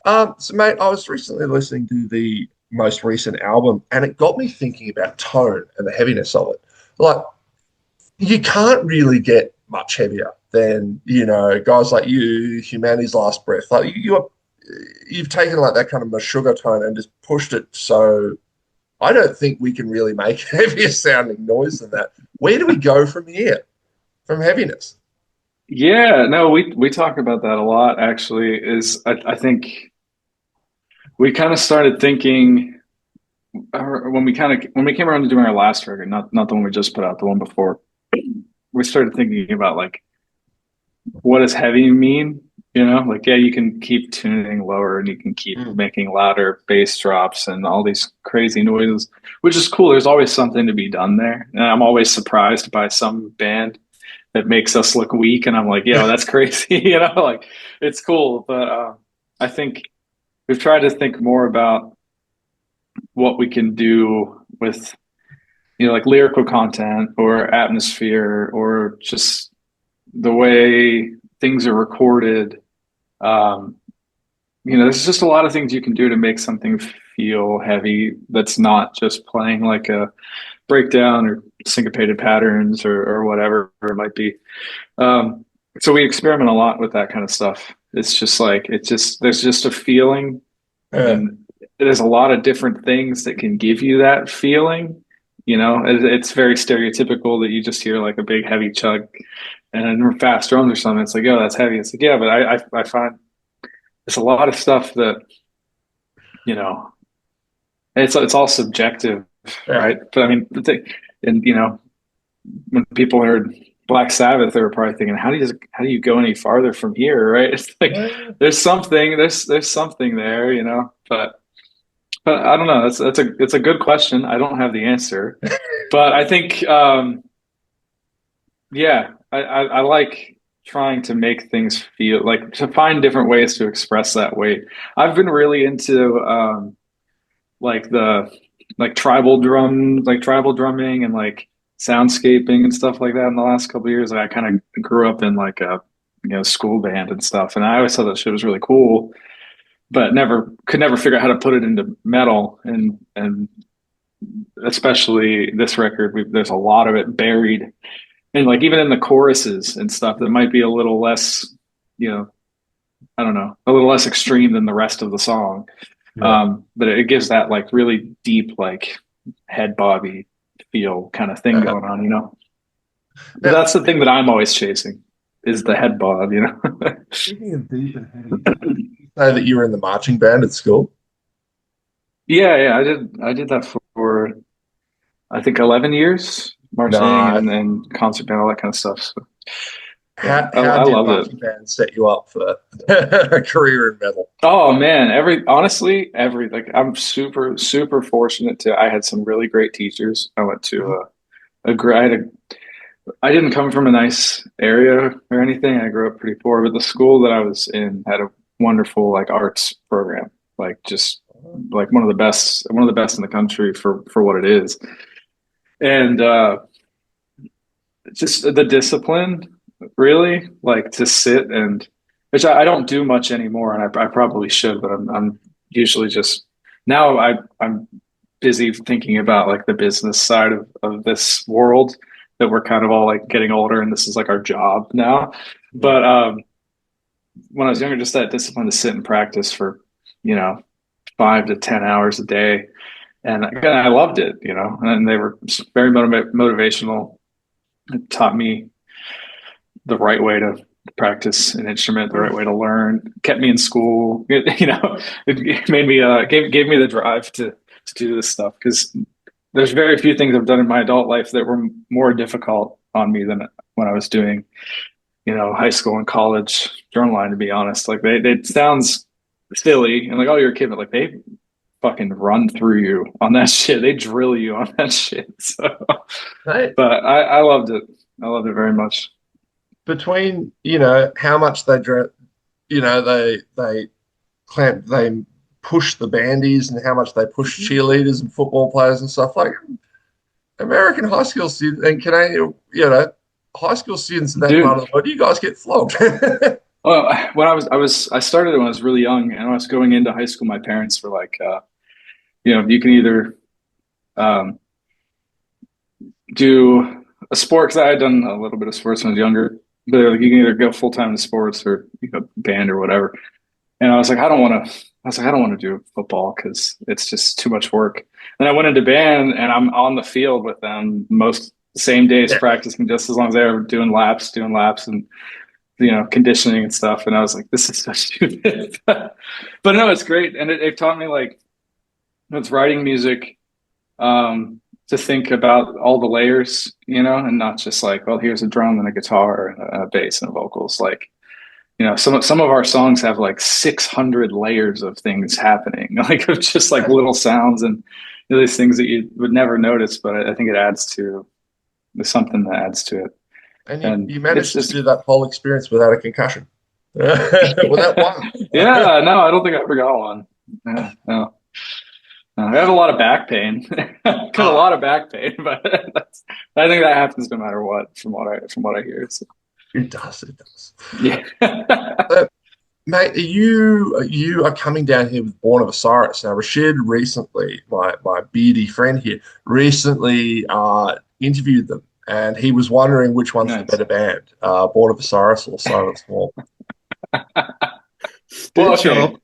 So mate, I was recently listening to the most recent album, and it got me thinking about tone and the heaviness of it. Like, you can't really get much heavier than guys like you, Humanity's Last Breath. Like you've taken like that kind of Meshuggah tone and just pushed it. So I don't think we can really make heavier sounding noise than that. Where do we go from here? From heaviness? Yeah, no, we talk about that a lot actually. I think we kind of started thinking when we came around to doing our last record, not the one we just put out, the one before, we started thinking about like what does heavy mean? Like yeah, you can keep tuning lower and you can keep Mm. making louder bass drops and all these crazy noises, which is cool. There's always something to be done there. And I'm always surprised by some band that makes us look weak and I'm like, yo, that's crazy. Like it's cool. But I think we've tried to think more about what we can do with like lyrical content or atmosphere or just the way things are recorded. um there's just a lot of things you can do to make something feel heavy that's not just playing like a breakdown or syncopated patterns or whatever it might be. um so we experiment a lot with that kind of stuff. It's just like there's just a feeling, Yeah. and there's a lot of different things that can give you that feeling. It's very stereotypical that you just hear like a big heavy chug and fast drums or something. It's like, oh, that's heavy. It's like, yeah, but I find it's a lot of stuff that you know it's all subjective, Yeah. right? But I mean, and when people heard Black Sabbath, they were probably thinking, how do you go any farther from here, right? It's like Yeah. there's something there, but I don't know. It's a good question. I don't have the answer, but I think yeah, I like trying to make things feel like to find different ways to express that weight. I've been really into like the like tribal drumming and like soundscaping and stuff like that in the last couple of years. Like, I kind of grew up in like a school band and stuff, and I always thought that shit was really cool, but never figure out how to put it into metal. And especially this record, there's a lot of it buried, and like even in the choruses and stuff that might be a little less, you know, I don't know, a little less extreme than the rest of the song. Yeah. But it gives that like really deep, like head bobby feel kind of thing Yeah. going on. But Now, that's the thing that I'm always chasing is the head bob. speaking of deep and heavy, you say that you were in the marching band at school. Yeah, yeah, I did that for I think 11 years, marching Nice. and concert band, all that kind of stuff. So yeah, How I did loved it. marching band set you up for a career in metal? Oh man, honestly, like I'm super fortunate to I had some really great teachers. I went to I had I didn't come from a nice area or anything. I grew up pretty poor, but the school that I was in had a wonderful like arts program, like just like one of the best in the country for what it is. And just the discipline, really, like to sit and which I don't do much anymore, and I probably should, but I'm usually just now I'm busy thinking about like the business side of this world that we're kind of all like getting older and this is like our job now. Yeah. But when I was younger, just that discipline to sit and practice for, you know, 5 to 10 hours a day. And again, I loved it, and they were very motivational. It taught me the right way to practice an instrument, the right way to learn, kept me in school. It made me gave me the drive to do this stuff because there's very few things I've done in my adult life that were more difficult on me than when I was doing, high school and college drumline, to be honest. Like it sounds silly and like, oh, you're a kid, but like they fucking run through you on that shit. They drill you on that shit. So, Hey, but I loved it. I loved it very much. between how much they clamp they push the bandies and how much they push cheerleaders and football players and stuff like American high school students and Canadian high school students in that part Dude, of the world, you guys get flogged. Well, when I started when I was really young, and when I was going into high school, my parents were like, you can either um, do a sport, because I had done a little bit of sports when I was younger. But they're like, you can either go full time in sports or band or whatever. And I was like, I don't want to. I was like, I don't want to do football because it's just too much work. Then I went into band, and I'm on the field with them most same days, Yeah. practicing just as long as they were doing laps, and conditioning and stuff. And I was like, this is so stupid. But no, it's great. And it taught me, like, it's writing music, to think about all the layers, and not just like, well, here's a drum and a guitar and a bass and vocals. Like, some of our songs have like 600 layers of things happening, like of just like little sounds and these things that you would never notice. But I think it adds to, there's something that adds to it. And And you it's managed to just, do that whole experience without a concussion. Without one. yeah, no, I don't think I ever got one. Yeah, no. I have a lot of back pain. Got a Ah, lot of back pain, but I think that happens no matter what, from what I hear. So, it does, it does. yeah. Uh, Mate, you are coming down here with Born of Osiris. Now, Rashid recently, my beardy friend here, recently interviewed them, and he was wondering which one's the Nice. better band, Born of Osiris or Silent Swarm. Well, Stitch okay. up.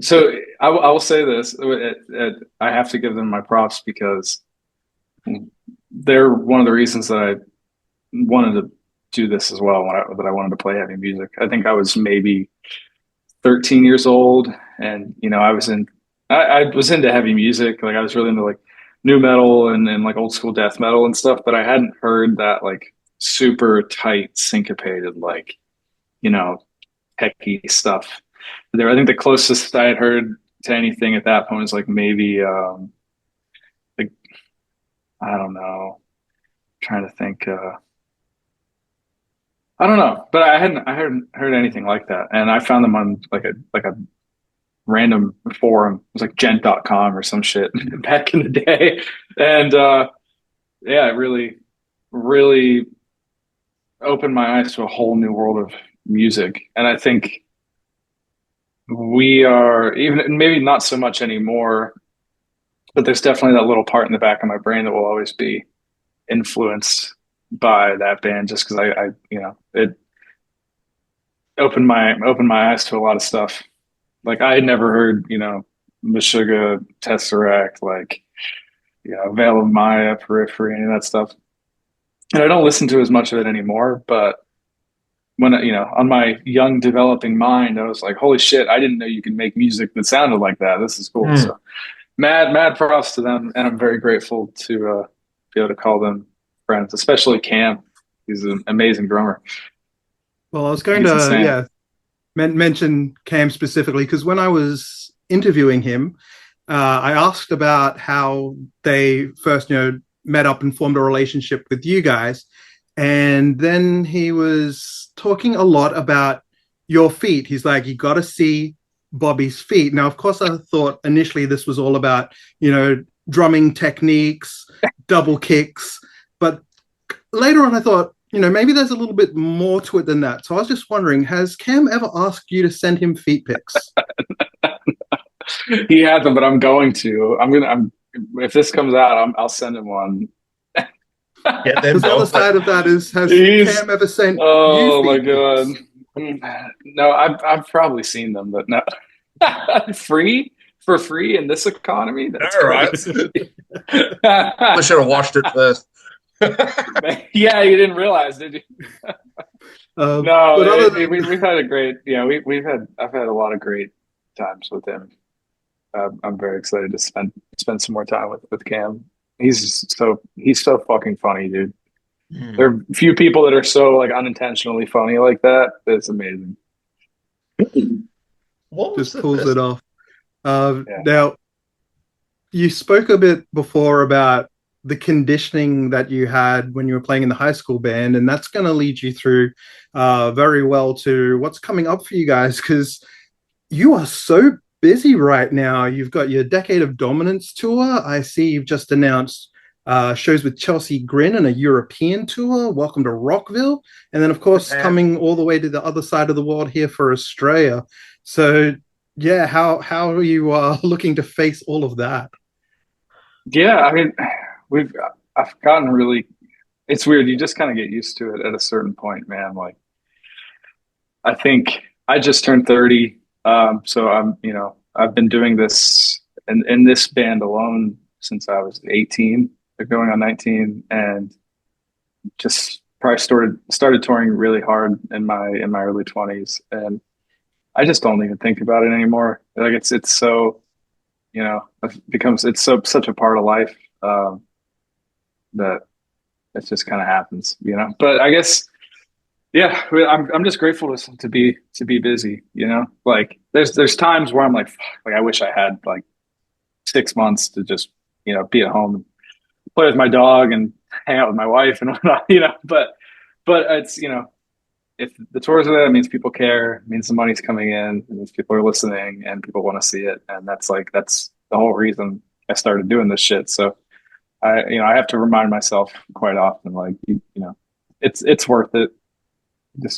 So I will say this: I have to give them my props because they're one of the reasons that I wanted to do this as well. That I wanted to play heavy music. I think I was maybe 13 years old, and I was into heavy music. Like, I was really into like new metal and like old school death metal and stuff, but I hadn't heard that like super tight syncopated, like, you know techy stuff there. I think the closest I had heard to anything at that point was like maybe like, I don't know, trying to think, I don't know, but I hadn't heard anything like that. And I found them on like a random forum. It was like gent.com or some shit back in the day. And yeah, it really opened my eyes to a whole new world of music. And I think we are, even maybe not so much anymore, but there's definitely that little part in the back of my brain that will always be influenced by that band, just because it opened my eyes to a lot of stuff. Like, I had never heard, Meshuggah, Tesseract, like, Veil of Maya, Periphery, any of that stuff. And I don't listen to as much of it anymore, but when on my young developing mind, I was like, holy shit, I didn't know you could make music that sounded like that. This is cool. Hmm. So mad props to them, and I'm very grateful to be able to call them friends, especially Cam. He's an amazing drummer. Well, I was going He's to, insane. yeah, mention Cam specifically because when I was interviewing him, I asked about how they first, met up and formed a relationship with you guys. And then he was talking a lot about your feet. He's like, you got to see Bobby's feet. Now, of course, I thought initially this was all about, drumming techniques, double kicks. But later on, I thought, maybe there's a little bit more to it than that. So I was just wondering, has Cam ever asked you to send him feet pics? He had them, but I'm going to. I'm if this comes out, I'll send him one. Get them Because the other dog. side of that is, has He's Cam ever sent you Oh my feet God. pics? No, I've probably seen them, but no. For free in this economy? That's All right. crazy. I should have watched it first. Yeah, you didn't realize, did you? No, But other than we've had a great, I've had a lot of great times with him. I'm very excited to spend some more time with Cam. He's so fucking funny, dude. Hmm. There are few people that are so like unintentionally funny like that. It's amazing. What was just the pulls it best? off. Yeah. Now, you spoke a bit before about the conditioning that you had when you were playing in the high school band, and that's going to lead you through very well to what's coming up for you guys because you are so busy right now. You've got your Decade of Dominance tour. I see you've just announced shows with Chelsea Grin and a European tour. Welcome to Rockville. And then, of course, coming all the way to the other side of the world here for Australia. So, yeah, how are you looking to face all of that? Yeah, I mean, I've gotten really, it's weird. You just kind of get used to it at a certain point, man. Like, I think I just turned 30. So I've been doing this in this band alone since I was 18, going on 19, and just probably started touring really hard in my early 20s, and I just don't even think about it anymore. Like it's so, it's such a part of life, that it just kind of happens, But I guess, yeah, I'm just grateful to be busy, Like there's times where I'm like, fuck, like I wish I had like 6 months to just be at home and play with my dog and hang out with my wife and whatnot, But it's if the tours are there, it means people care, it means the money's coming in, it means people are listening and people want to see it, and that's the whole reason I started doing this shit. So I have to remind myself quite often, like it's worth it.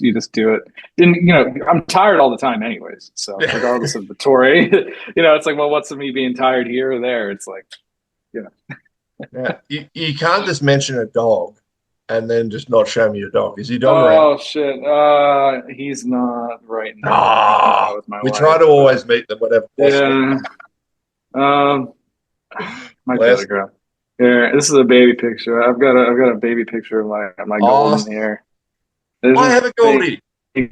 You just do it. And I'm tired all the time anyways. So regardless of the touring, it's like, well, what's me being tired here or there? It's like, Yeah, you can't just mention a dog and then just not show me your dog. Is your dog around? Oh shit. He's not right now. With my we wife, try to always meet them whenever possible. Yeah. Might be able to grab. Here, this is a baby picture. I've got a baby picture of my golden hair. I have a Goldie.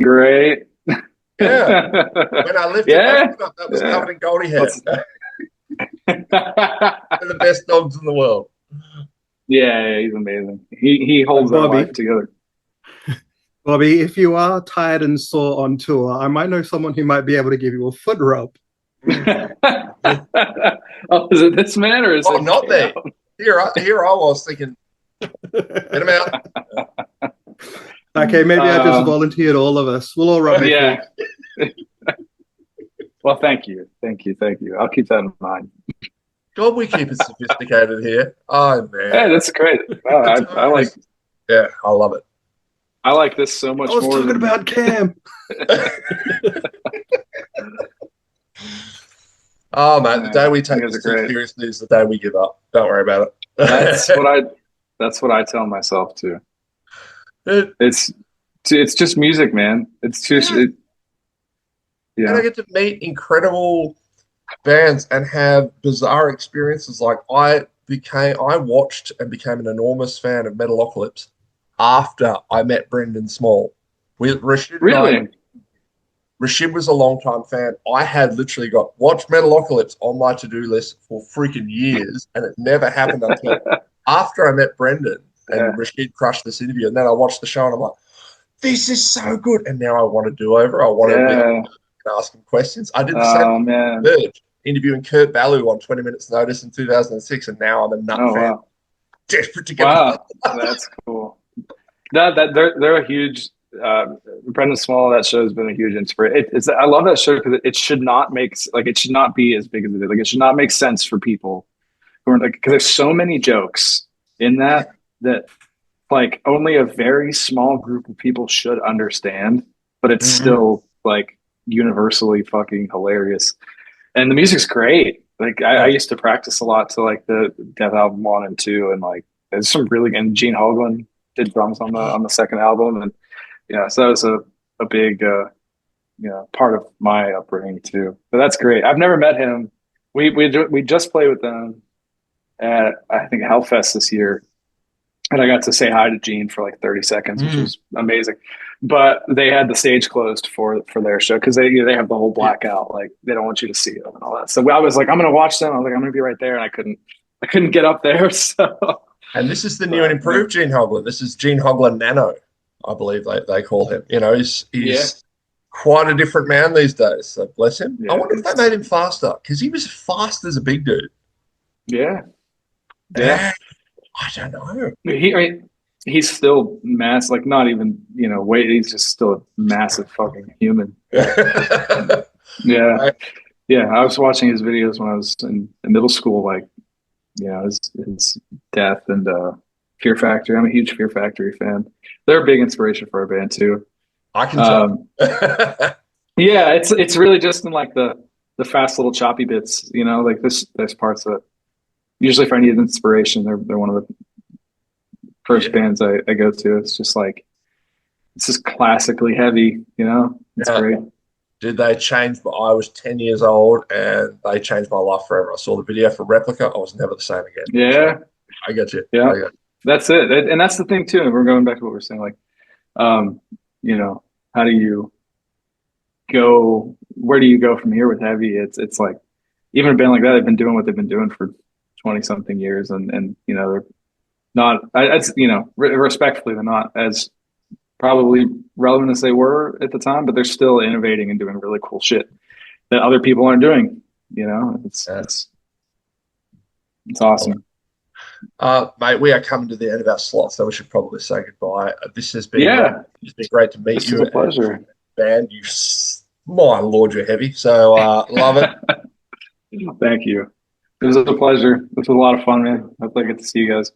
Great. Yeah. When I lifted up, that was covered in Goldie hair. They're the best dogs in the world. Yeah, he's amazing. He holds our life together. Bobby, if you are tired and sore on tour, I might know someone who might be able to give you a foot rub. Oh, is it this man or is it not there? Here I was thinking, get him out. Okay, maybe I just volunteered all of us. We'll all rub it. Well, thank you. I'll keep that in mind. God, we keep it sophisticated here. Oh man, yeah, that's great. I like. Yeah, I love it. I like this so much more. I was talking about Cam. Oh man, the day we take this seriously is the day we give up. Don't worry about it. That's what I tell myself too. It's just music, man. It's just And I get to meet incredible bands and have bizarre experiences. Like I watched and became an enormous fan of Metalocalypse after I met Brendan Small. Rashid was a long-time fan. I had literally watched Metalocalypse on my to-do list for freaking years, and it never happened until after I met Brendan and Rashid crushed this interview. And then I watched the show and I'm like, this is so good. And now I want to do over. I want to ask him questions. I did the same thing with Verge, interviewing Kurt Ballou on 20 Minutes Notice in 2006, and now I'm a nut fan. Wow. Desperate to get that's cool. They're a huge Brendan Small. That show has been a huge inspiration. I love that show because it should not it should not be as big as it is. Like it should not make sense for people who are because there's so many jokes in that like only a very small group of people should understand, but it's still like universally fucking hilarious. And the music's great. Like I used to practice a lot to like the Death album 1 and 2, and like there's some really good. Gene Hoglan did drums on the second album, and so that was a big part of my upbringing too. But that's great. I've never met him. We just played with them at I think Hellfest this year, and I got to say hi to Gene for like 30 seconds, which was amazing. But they had the stage closed for their show because they have the whole blackout, like they don't want you to see them and all that. So I was like, I'm gonna watch them. I was like, I'm gonna be right there, and I couldn't get up there. So. And this is the new and improved Gene Hoglan. This is Gene Hoglan Nano, I believe they call him. He's quite a different man these days. So bless him. I wonder if they made him faster because he was fast as a big dude. Yeah. I don't know. He's still massive, like not even weight. He's just still a massive fucking human. Yeah. I was watching his videos when I was in middle school, like you know, his death and Fear Factory. I'm a huge Fear Factory fan. They're a big inspiration for our band too. I can tell. Yeah, it's really just in like the fast little choppy bits, you know, like there's parts that usually if I need inspiration, they're one of the first bands I go to. It's just like it's just classically heavy, you know. It's great. Did they change? I was 10 years old and they changed my life forever. I saw the video for Replica. I was never the same again. Yeah. So, I get you. Yeah. I get you. That's it. And that's the thing too. We're going back to what we're saying, like, you know, how do you go, where do you go from here with heavy? It's like, even a band like that, they've been doing what they've been doing for 20 something years. And, you know, they're not, it's, you know, respectfully, they're not as probably relevant as they were at the time, but they're still innovating and doing really cool shit that other people aren't doing. You know, it's awesome. Mate, we are coming to the end of our slot, so we should probably say goodbye. This has been it's been great to meet you. It's a pleasure. Band, my lord, you're heavy. So love it. Thank you. It was a pleasure. It was a lot of fun, man. Hope I get to see you guys.